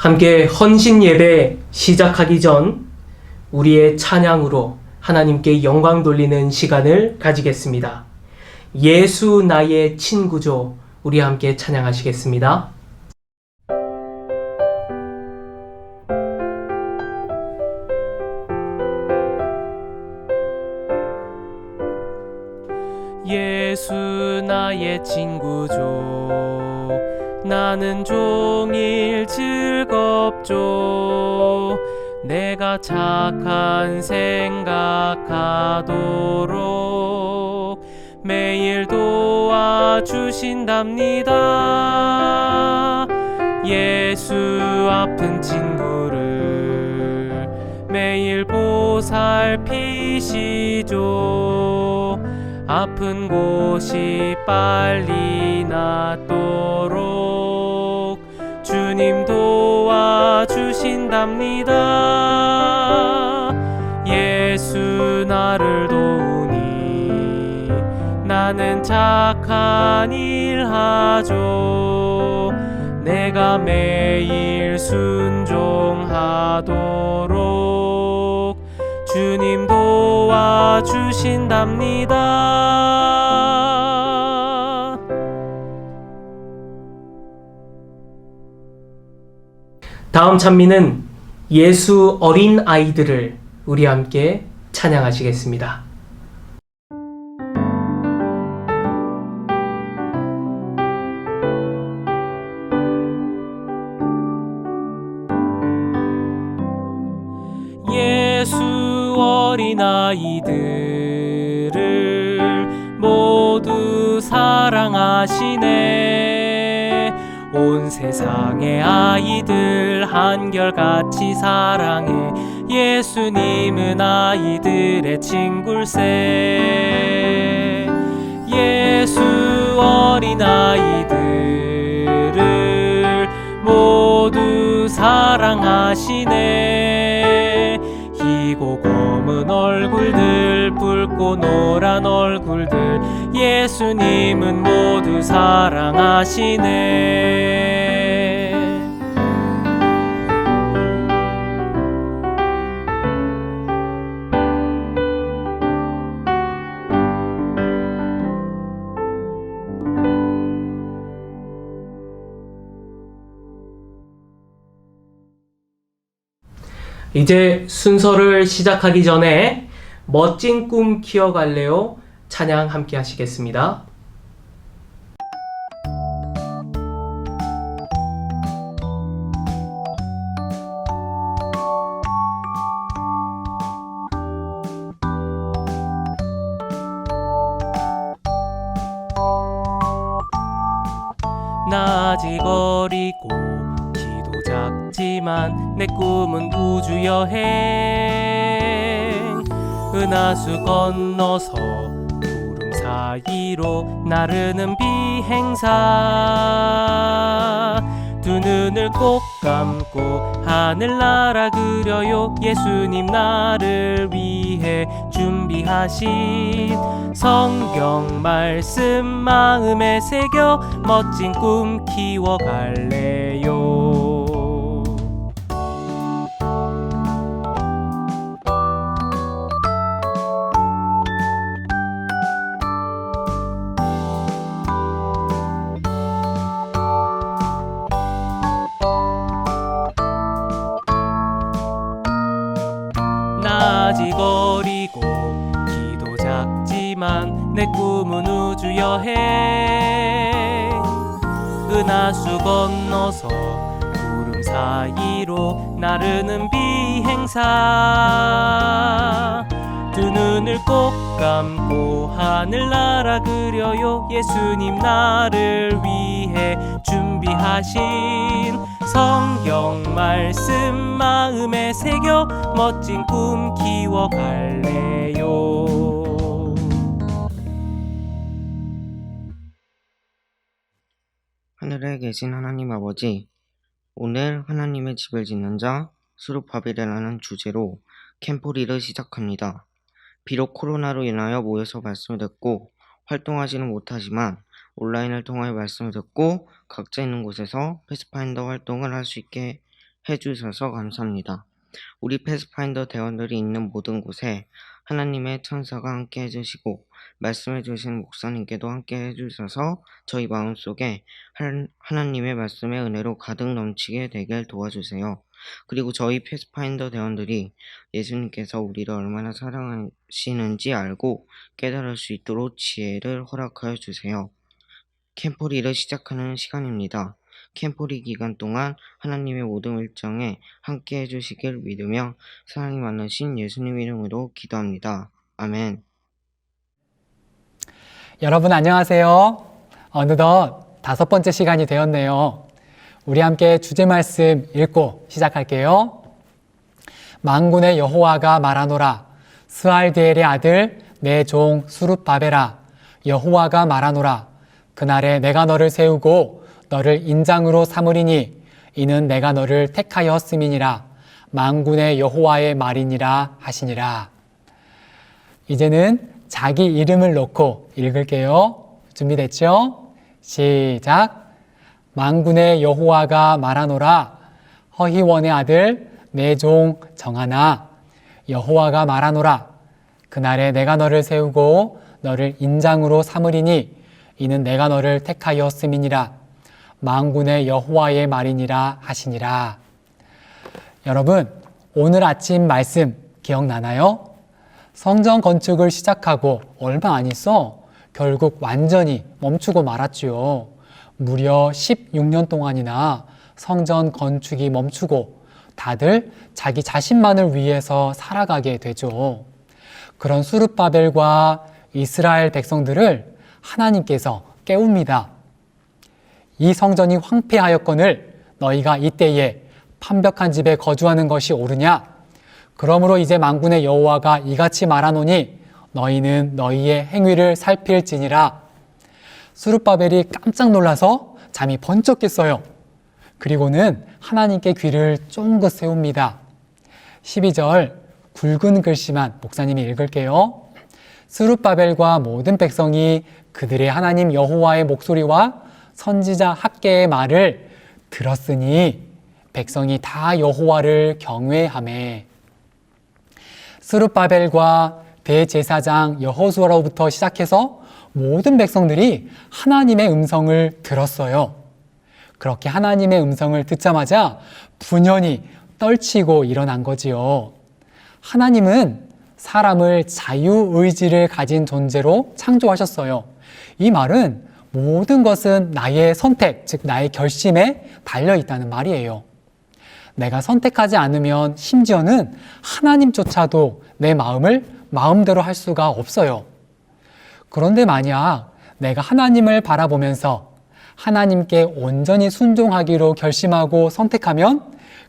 함께 헌신 예배 시작하기 전 우리의 찬양으로 하나님께 영광 돌리는 시간을 가지겠습니다. 예수 나의 친구죠. 우리 함께 찬양하시겠습니다. 예수 나의 친구죠. 나는 종일 즐겁죠. 내가 착한 생각하도록 매일 도와주신답니다. 예수 아픈 친구를 매일 보살피시죠. 아픈 곳이 빨리 낫도록 주님 도와주신답니다. 예수 나를 도우니 나는 착한 일 하죠. 내가 매일 순종하도록 주님 도와주신답니다. 다음 찬미는 예수 어린 아이들을 우리 함께 찬양하시겠습니다. 예수 어린아이들을 모두 사랑하시네. 온 세상의 아이들 한결같이 사랑해. 예수님은 아이들의 친굴세. 예수 어린아이들을 모두 사랑하시네. 희고 검은 얼굴들 붉고 노란 얼굴들 예수님은 모두 사랑하시네. 이제 순서를 시작하기 전에 멋진 꿈 키워갈래요 찬양 함께 하시겠습니다. 나 아직 어리고 키도 작지만 내 꿈은 우주여행. 은하수 건너서 구름 사이로 나르는 비행사. 두 눈을 꼭 감고 하늘나라 그려요. 예수님 나를 위해 준비하신 성경 말씀 마음에 새겨 멋진 꿈 키워갈래요. 아직 어리고 키도 작지만 내 꿈은 우주여행. 은하수 건너서 구름 사이로 나르는 비행사. 두 눈을 꼭 감고 하늘나라 그려요. 예수님 나를 위해 준비하신 성경 말씀 마음에 새겨 멋진 꿈 키워갈래요. 하늘에 계신 하나님 아버지, 오늘 하나님의 집을 짓는 자 스룹바벨이라는 주제로 캠프리를 시작합니다. 비록 코로나로 인하여 모여서 말씀을 듣고 활동하지는 못하지만 온라인을 통하여 말씀을 듣고 각자 있는 곳에서 패스파인더 활동을 할 수 있게 해주셔서 감사합니다. 우리 패스파인더 대원들이 있는 모든 곳에 하나님의 천사가 함께 해주시고 말씀해 주신 목사님께도 함께 해주셔서 저희 마음속에 하나님의 말씀의 은혜로 가득 넘치게 되길 도와주세요. 그리고 저희 패스파인더 대원들이 예수님께서 우리를 얼마나 사랑하시는지 알고 깨달을 수 있도록 지혜를 허락하여 주세요. 캠프리를 시작하는 시간입니다. 캠프리 기간 동안 하나님의 모든 일정에 함께 해주시길 믿으며 사랑이 많으신 예수님 이름으로 기도합니다. 아멘. 여러분 안녕하세요. 어느덧 5번째 시간이 되었네요. 우리 함께 주제 말씀 읽고 시작할게요. 만군의 여호와가 말하노라. 스알디엘의 아들 내 종 수룹바벨아, 여호와가 말하노라. 그날에 내가 너를 세우고 너를 인장으로 삼으리니 이는 내가 너를 택하였음이니라. 만군의 여호와의 말이니라 하시니라. 이제는 자기 이름을 넣고 읽을게요. 준비됐죠? 시작. 만군의 여호와가 말하노라. 허희원의 아들 내 종 정하나, 여호와가 말하노라. 그날에 내가 너를 세우고 너를 인장으로 삼으리니 이는 내가 너를 택하였음이니라. 만군의 여호와의 말이니라 하시니라. 여러분, 오늘 아침 말씀 기억나나요? 성전 건축을 시작하고 얼마 안 있어 결국 완전히 멈추고 말았지요. 무려 16년 동안이나 성전 건축이 멈추고 다들 자기 자신만을 위해서 살아가게 되죠. 그런 수룹바벨과 이스라엘 백성들을 하나님께서 깨웁니다. 이 성전이 황폐하였거늘 너희가 이때에 판벽한 집에 거주하는 것이 옳으냐? 그러므로 이제 만군의 여호와가 이같이 말하노니 너희는 너희의 행위를 살필지니라. 수룹바벨이 깜짝 놀라서 잠이 번쩍 깼어요. 그리고는 하나님께 귀를 쫑긋 세웁니다. 12절 굵은 글씨만 목사님이 읽을게요. 스룹바벨과 모든 백성이 그들의 하나님 여호와의 목소리와 선지자 학개의 말을 들었으니 백성이 다 여호와를 경외하매. 스룹바벨과 대제사장 여호수아로부터 시작해서 모든 백성들이 하나님의 음성을 들었어요. 그렇게 하나님의 음성을 듣자마자 분연히 떨치고 일어난 거지요. 하나님은 사람을 자유의지를 가진 존재로 창조하셨어요. 이 말은 모든 것은 나의 선택, 즉 나의 결심에 달려있다는 말이에요. 내가 선택하지 않으면 심지어는 하나님조차도 내 마음을 마음대로 할 수가 없어요. 그런데 만약 내가 하나님을 바라보면서 하나님께 온전히 순종하기로 결심하고 선택하면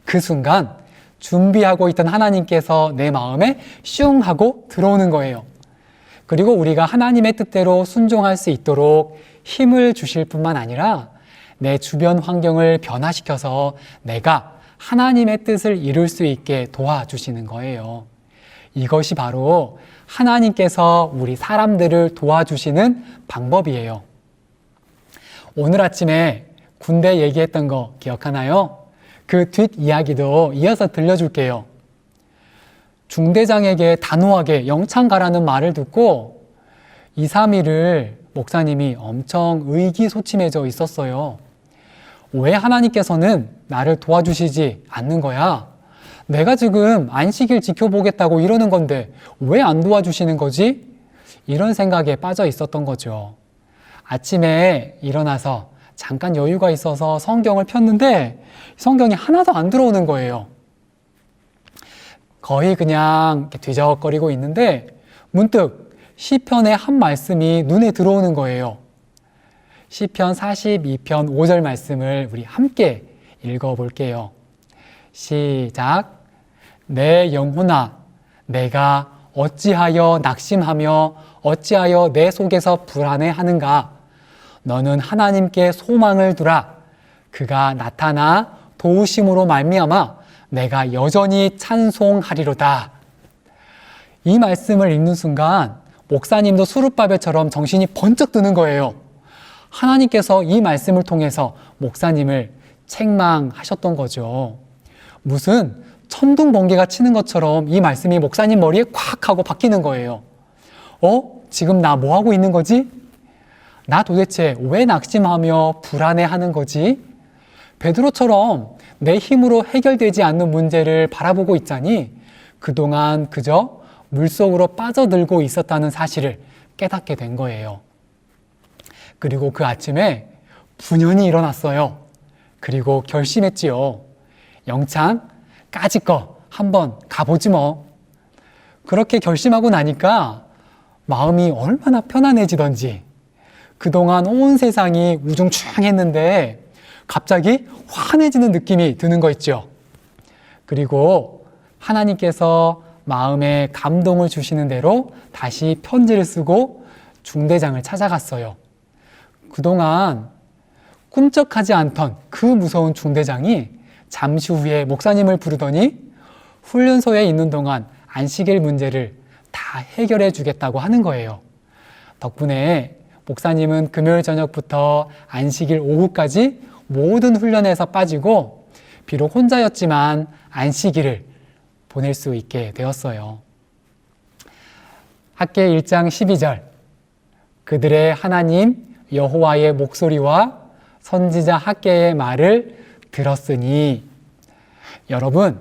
그 순간 준비하고 있던 하나님께서 내 마음에 슝 하고 들어오는 거예요. 그리고 우리가 하나님의 뜻대로 순종할 수 있도록 힘을 주실 뿐만 아니라 내 주변 환경을 변화시켜서 내가 하나님의 뜻을 이룰 수 있게 도와주시는 거예요. 이것이 바로 하나님께서 우리 사람들을 도와주시는 방법이에요. 오늘 아침에 군대 얘기했던 거 기억하나요? 그 뒷이야기도 이어서 들려줄게요. 중대장에게 단호하게 영창 가라는 말을 듣고 2, 3일을 목사님이 엄청 의기소침해져 있었어요. 왜 하나님께서는 나를 도와주시지 않는 거야? 내가 지금 안식일 지켜보겠다고 이러는 건데 왜 안 도와주시는 거지? 이런 생각에 빠져 있었던 거죠. 아침에 일어나서 잠깐 여유가 있어서 성경을 폈는데 성경이 하나도 안 들어오는 거예요. 거의 그냥 이렇게 뒤적거리고 있는데 문득 시편의 한 말씀이 눈에 들어오는 거예요. 시편 42편 5절 말씀을 우리 함께 읽어볼게요. 시작. 내 영혼아, 내가 어찌하여 낙심하며 어찌하여 내 속에서 불안해하는가? 너는 하나님께 소망을 두라. 그가 나타나 도우심으로 말미암아 내가 여전히 찬송하리로다. 이 말씀을 읽는 순간 목사님도 수룹바벨처럼 정신이 번쩍 드는 거예요. 하나님께서 이 말씀을 통해서 목사님을 책망하셨던 거죠. 무슨 천둥 번개가 치는 것처럼 이 말씀이 목사님 머리에 콱 하고 박히는 거예요. 지금 나 뭐 하고 있는 거지? 나 도대체 왜 낙심하며 불안해하는 거지? 베드로처럼 내 힘으로 해결되지 않는 문제를 바라보고 있자니 그동안 그저 물속으로 빠져들고 있었다는 사실을 깨닫게 된 거예요. 그리고 그 아침에 분연히 일어났어요. 그리고 결심했지요. 영창 까짓 거 한번 가보지 뭐. 그렇게 결심하고 나니까 마음이 얼마나 편안해지던지 그동안 온 세상이 우중충했는데 갑자기 환해지는 느낌이 드는 거 있죠. 그리고 하나님께서 마음에 감동을 주시는 대로 다시 편지를 쓰고 중대장을 찾아갔어요. 그동안 꿈쩍하지 않던 그 무서운 중대장이 잠시 후에 목사님을 부르더니 훈련소에 있는 동안 안식일 문제를 다 해결해 주겠다고 하는 거예요. 덕분에 목사님은 금요일 저녁부터 안식일 오후까지 모든 훈련에서 빠지고 비록 혼자였지만 안식일을 보낼 수 있게 되었어요. 학계 1장 12절 그들의 하나님 여호와의 목소리와 선지자 학계의 말을 들었으니 여러분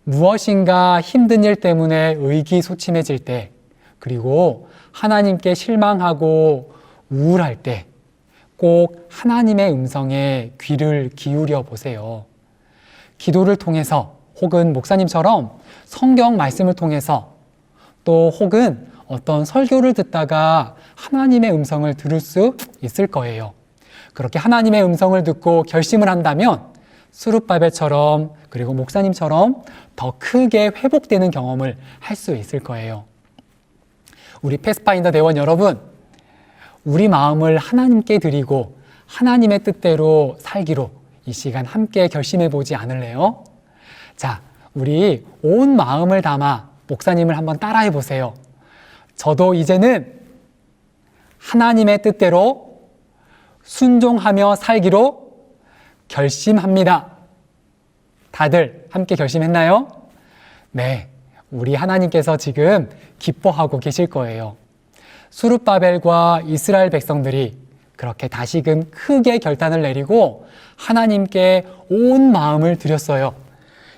무엇인가 힘든 일 때문에 의기소침해질 때 그리고 하나님께 실망하고 우울할 때 꼭 하나님의 음성에 귀를 기울여 보세요. 기도를 통해서 혹은 목사님처럼 성경 말씀을 통해서 또 혹은 어떤 설교를 듣다가 하나님의 음성을 들을 수 있을 거예요. 그렇게 하나님의 음성을 듣고 결심을 한다면 스룹바벨처럼 그리고 목사님처럼 더 크게 회복되는 경험을 할 수 있을 거예요. 우리 패스파인더 대원 여러분, 우리 마음을 하나님께 드리고 하나님의 뜻대로 살기로 이 시간 함께 결심해 보지 않을래요? 자, 우리 온 마음을 담아 목사님을 한번 따라해 보세요. 저도 이제는 하나님의 뜻대로 순종하며 살기로 결심합니다. 다들 함께 결심했나요? 네, 우리 하나님께서 지금 기뻐하고 계실 거예요. 스룹바벨과 이스라엘 백성들이 그렇게 다시금 크게 결단을 내리고 하나님께 온 마음을 드렸어요.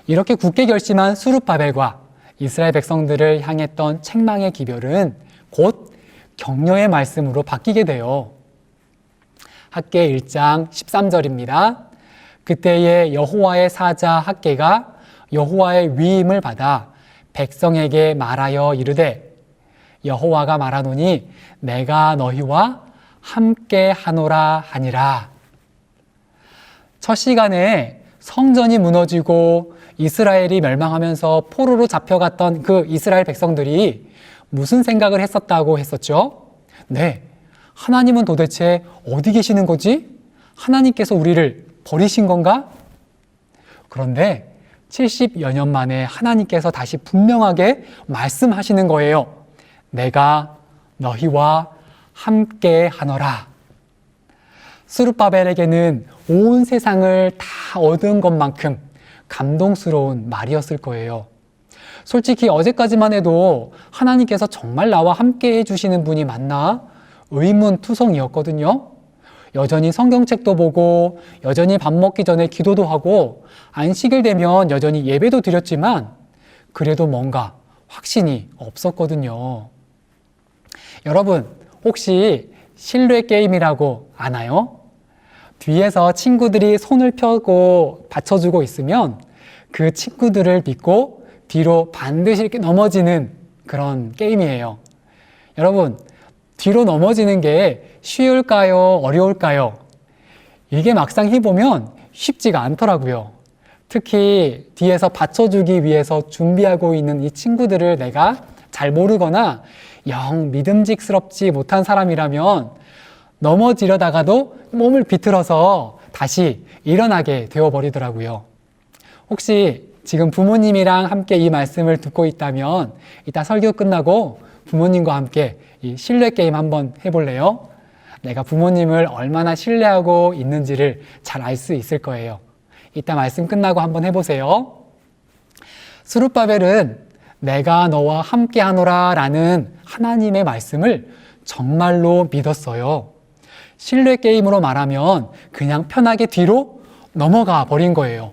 이렇게 굳게 결심한 스룹바벨과 이스라엘 백성들을 향했던 책망의 기별은 곧 격려의 말씀으로 바뀌게 돼요. 학계 1장 13절입니다. 그때에 여호와의 사자 학계가 여호와의 위임을 받아 백성에게 말하여 이르되 여호와가 말하노니 내가 너희와 함께 하노라 하니라. 첫 시간에 성전이 무너지고 이스라엘이 멸망하면서 포로로 잡혀갔던 그 이스라엘 백성들이 무슨 생각을 했었다고 했었죠? 네, 하나님은 도대체 어디 계시는 거지? 하나님께서 우리를 버리신 건가? 그런데 70여 년 만에 하나님께서 다시 분명하게 말씀하시는 거예요. 내가 너희와 함께 하노라. 스룹바벨에게는 온 세상을 다 얻은 것만큼 감동스러운 말이었을 거예요. 솔직히 어제까지만 해도 하나님께서 정말 나와 함께 해주시는 분이 맞나? 의문투성이었거든요. 여전히 성경책도 보고 여전히 밥 먹기 전에 기도도 하고 안식일 되면 여전히 예배도 드렸지만 그래도 뭔가 확신이 없었거든요. 여러분, 혹시 신뢰 게임이라고 아나요? 뒤에서 친구들이 손을 펴고 받쳐주고 있으면 그 친구들을 믿고 뒤로 반드시 이렇게 넘어지는 그런 게임이에요. 여러분, 뒤로 넘어지는 게 쉬울까요? 어려울까요? 이게 막상 해보면 쉽지가 않더라고요. 특히 뒤에서 받쳐주기 위해서 준비하고 있는 이 친구들을 내가 잘 모르거나 영 믿음직스럽지 못한 사람이라면 넘어지려다가도 몸을 비틀어서 다시 일어나게 되어버리더라고요. 혹시 지금 부모님이랑 함께 이 말씀을 듣고 있다면 이따 설교 끝나고 부모님과 함께 이 신뢰 게임 한번 해볼래요? 내가 부모님을 얼마나 신뢰하고 있는지를 잘 알 수 있을 거예요. 이따 말씀 끝나고 한번 해보세요. 스룹바벨은 내가 너와 함께 하노라 라는 하나님의 말씀을 정말로 믿었어요. 신뢰 게임으로 말하면 그냥 편하게 뒤로 넘어가 버린 거예요.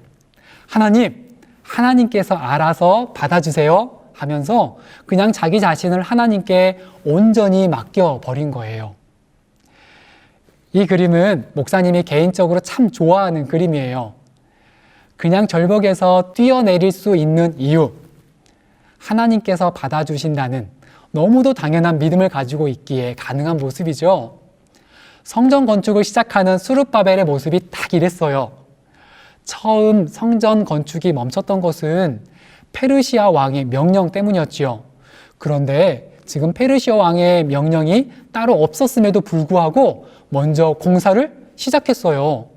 하나님께서 알아서 받아주세요 하면서 그냥 자기 자신을 하나님께 온전히 맡겨버린 거예요. 이 그림은 목사님이 개인적으로 참 좋아하는 그림이에요. 그냥 절벽에서 뛰어내릴 수 있는 이유, 하나님께서 받아주신다는 너무도 당연한 믿음을 가지고 있기에 가능한 모습이죠. 성전 건축을 시작하는 스룹바벨의 모습이 딱 이랬어요. 처음 성전 건축이 멈췄던 것은 페르시아 왕의 명령 때문이었지요. 그런데 지금 페르시아 왕의 명령이 따로 없었음에도 불구하고 먼저 공사를 시작했어요.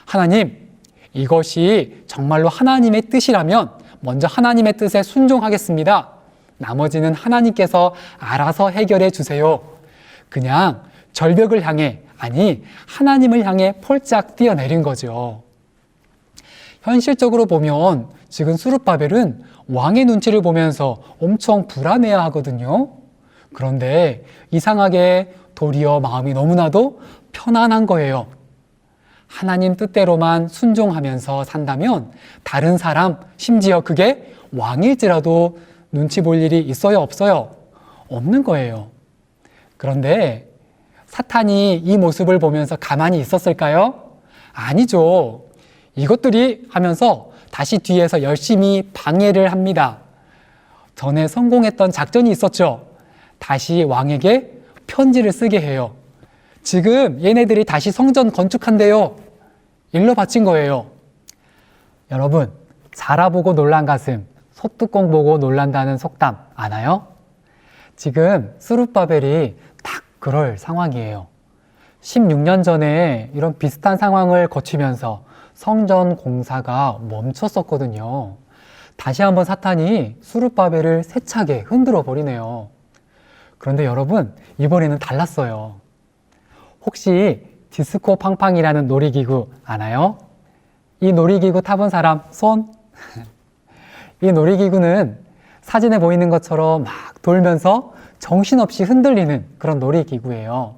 하나님, 이것이 정말로 하나님의 뜻이라면 먼저 하나님의 뜻에 순종하겠습니다. 나머지는 하나님께서 알아서 해결해 주세요. 그냥 절벽을 향해, 아니 하나님을 향해 폴짝 뛰어내린 거죠. 현실적으로 보면 지금 스룹바벨은 왕의 눈치를 보면서 엄청 불안해야 하거든요. 그런데 이상하게 도리어 마음이 너무나도 편안한 거예요. 하나님 뜻대로만 순종하면서 산다면 다른 사람, 심지어 그게 왕일지라도 눈치 볼 일이 있어요, 없어요? 없는 거예요. 그런데 사탄이 이 모습을 보면서 가만히 있었을까요? 아니죠. 이것들이 하면서 다시 뒤에서 열심히 방해를 합니다. 전에 성공했던 작전이 있었죠. 다시 왕에게 편지를 쓰게 해요. 지금 얘네들이 다시 성전 건축한대요. 일러 바친 거예요. 여러분, 자라보고 놀란 가슴, 소뚜껑 보고 놀란다는 속담 아나요? 지금 스룹바벨이 딱 그럴 상황이에요. 16년 전에 이런 비슷한 상황을 거치면서 성전 공사가 멈췄었거든요. 다시 한번 사탄이 스룹바벨을 세차게 흔들어 버리네요. 그런데 여러분, 이번에는 달랐어요. 혹시 디스코 팡팡이라는 놀이기구 아나요? 이 놀이기구 타본 사람 손? 이 놀이기구는 사진에 보이는 것처럼 막 돌면서 정신없이 흔들리는 그런 놀이기구예요.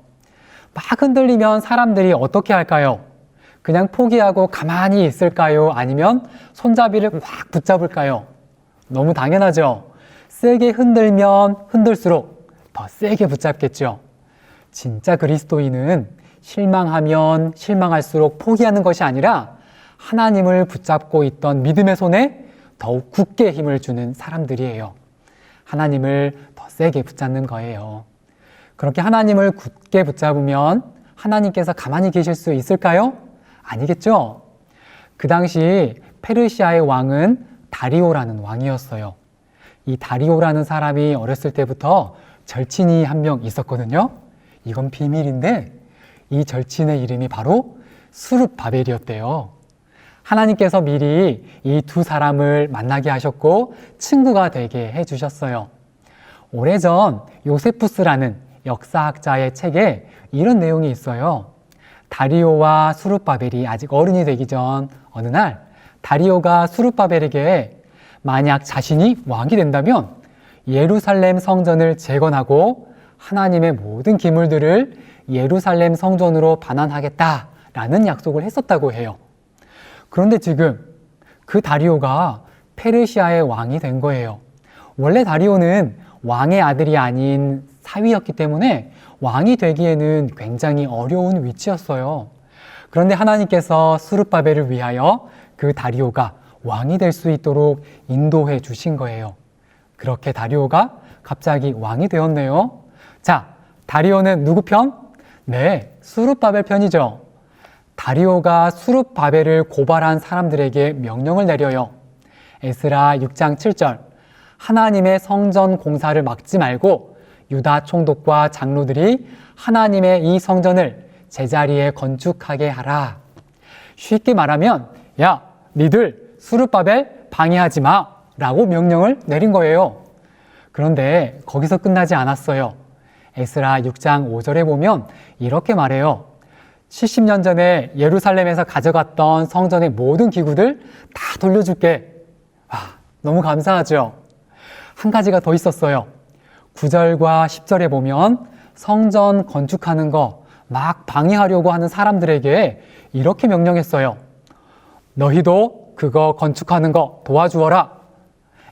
막 흔들리면 사람들이 어떻게 할까요? 그냥 포기하고 가만히 있을까요? 아니면 손잡이를 확 붙잡을까요? 너무 당연하죠. 세게 흔들면 흔들수록 더 세게 붙잡겠죠. 진짜 그리스도인은 실망하면 실망할수록 포기하는 것이 아니라 하나님을 붙잡고 있던 믿음의 손에 더욱 굳게 힘을 주는 사람들이에요. 하나님을 더 세게 붙잡는 거예요. 그렇게 하나님을 굳게 붙잡으면 하나님께서 가만히 계실 수 있을까요? 아니겠죠? 그 당시 페르시아의 왕은 다리오라는 왕이었어요. 이 다리오라는 사람이 어렸을 때부터 절친이 한 명 있었거든요. 이건 비밀인데 이 절친의 이름이 바로 스룹바벨이었대요. 하나님께서 미리 이 두 사람을 만나게 하셨고 친구가 되게 해주셨어요. 오래전 요세푸스라는 역사학자의 책에 이런 내용이 있어요. 다리오와 스룹바벨이 아직 어른이 되기 전 어느 날 다리오가 스룹바벨에게 만약 자신이 왕이 된다면 예루살렘 성전을 재건하고 하나님의 모든 기물들을 예루살렘 성전으로 반환하겠다라는 약속을 했었다고 해요. 그런데 지금 그 다리오가 페르시아의 왕이 된 거예요. 원래 다리오는 왕의 아들이 아닌 사위였기 때문에 왕이 되기에는 굉장히 어려운 위치였어요. 그런데 하나님께서 스룹바벨을 위하여 그 다리오가 왕이 될 수 있도록 인도해 주신 거예요. 그렇게 다리오가 갑자기 왕이 되었네요. 자, 다리오는 누구 편? 네, 스룹바벨 편이죠. 다리오가 스룹바벨을 고발한 사람들에게 명령을 내려요. 에스라 6장 7절, 하나님의 성전 공사를 막지 말고 유다 총독과 장로들이 하나님의 이 성전을 제자리에 건축하게 하라. 쉽게 말하면 야, 니들 스룹바벨 방해하지 마 라고 명령을 내린 거예요. 그런데 거기서 끝나지 않았어요. 에스라 6장 5절에 보면 이렇게 말해요. 70년 전에 예루살렘에서 가져갔던 성전의 모든 기구들 다 돌려줄게. 너무 감사하죠? 한 가지가 더 있었어요. 9절과 10절에 보면 성전 건축하는 거 막 방해하려고 하는 사람들에게 이렇게 명령했어요. 너희도 그거 건축하는 거 도와주어라.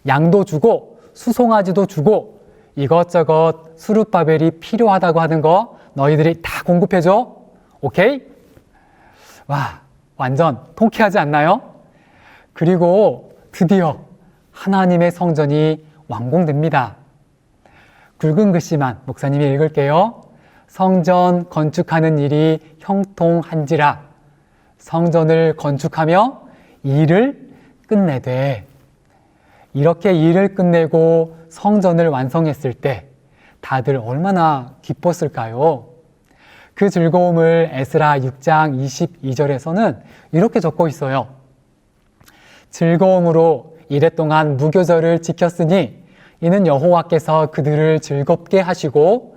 양도 주고 수송아지도 주고 이것저것 수룹바벨이 필요하다고 하는 거 너희들이 다 공급해줘. 오케이? 와, 완전 통쾌하지 않나요? 그리고 드디어 하나님의 성전이 완공됩니다. 굵은 글씨만 목사님이 읽을게요. 성전 건축하는 일이 형통한지라. 성전을 건축하며 일을 끝내되. 이렇게 일을 끝내고 성전을 완성했을 때 다들 얼마나 기뻤을까요? 그 즐거움을 에스라 6장 22절에서는 이렇게 적고 있어요. 즐거움으로 이랫동안 무교절을 지켰으니 이는 여호와께서 그들을 즐겁게 하시고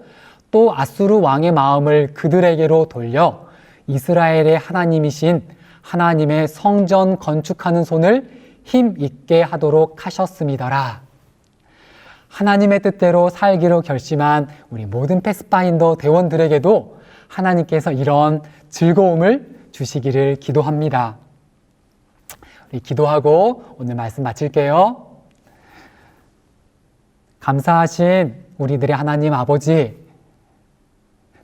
또 아수르 왕의 마음을 그들에게로 돌려 이스라엘의 하나님이신 하나님의 성전 건축하는 손을 힘 있게 하도록 하셨음이더라. 하나님의 뜻대로 살기로 결심한 우리 모든 패스파인더 대원들에게도 하나님께서 이런 즐거움을 주시기를 기도합니다. 우리 기도하고 오늘 말씀 마칠게요. 감사하신 우리들의 하나님 아버지,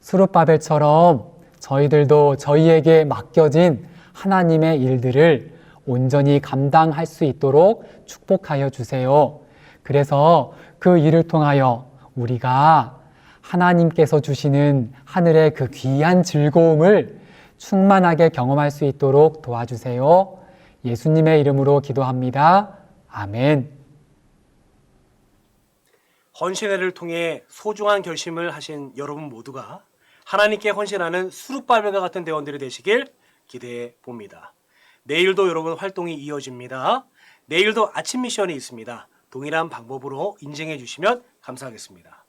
수룹바벨처럼 저희들도 저희에게 맡겨진 하나님의 일들을 온전히 감당할 수 있도록 축복하여 주세요. 그래서 그 일을 통하여 우리가 하나님께서 주시는 하늘의 그 귀한 즐거움을 충만하게 경험할 수 있도록 도와주세요. 예수님의 이름으로 기도합니다. 아멘. 헌신회를 통해 소중한 결심을 하신 여러분 모두가 하나님께 헌신하는 수룹바벨과 같은 대원들이 되시길 기대해 봅니다. 내일도 여러분 활동이 이어집니다. 내일도 아침 미션이 있습니다. 동일한 방법으로 인증해 주시면 감사하겠습니다.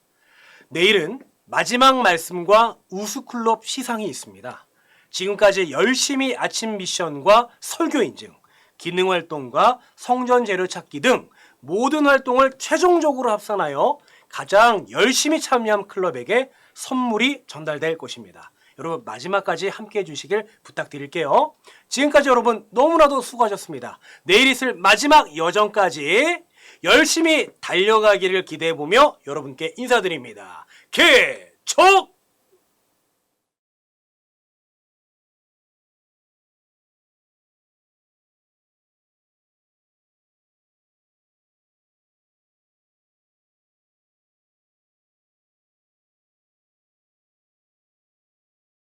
내일은 마지막 말씀과 우수클럽 시상이 있습니다. 지금까지 열심히 아침 미션과 설교 인증, 기능 활동과 성전 재료 찾기 등 모든 활동을 최종적으로 합산하여 가장 열심히 참여한 클럽에게 선물이 전달될 것입니다. 여러분 마지막까지 함께 해주시길 부탁드릴게요. 지금까지 여러분 너무나도 수고하셨습니다. 내일 있을 마지막 여정까지 열심히 달려가기를 기대해보며 여러분께 인사드립니다. 개척!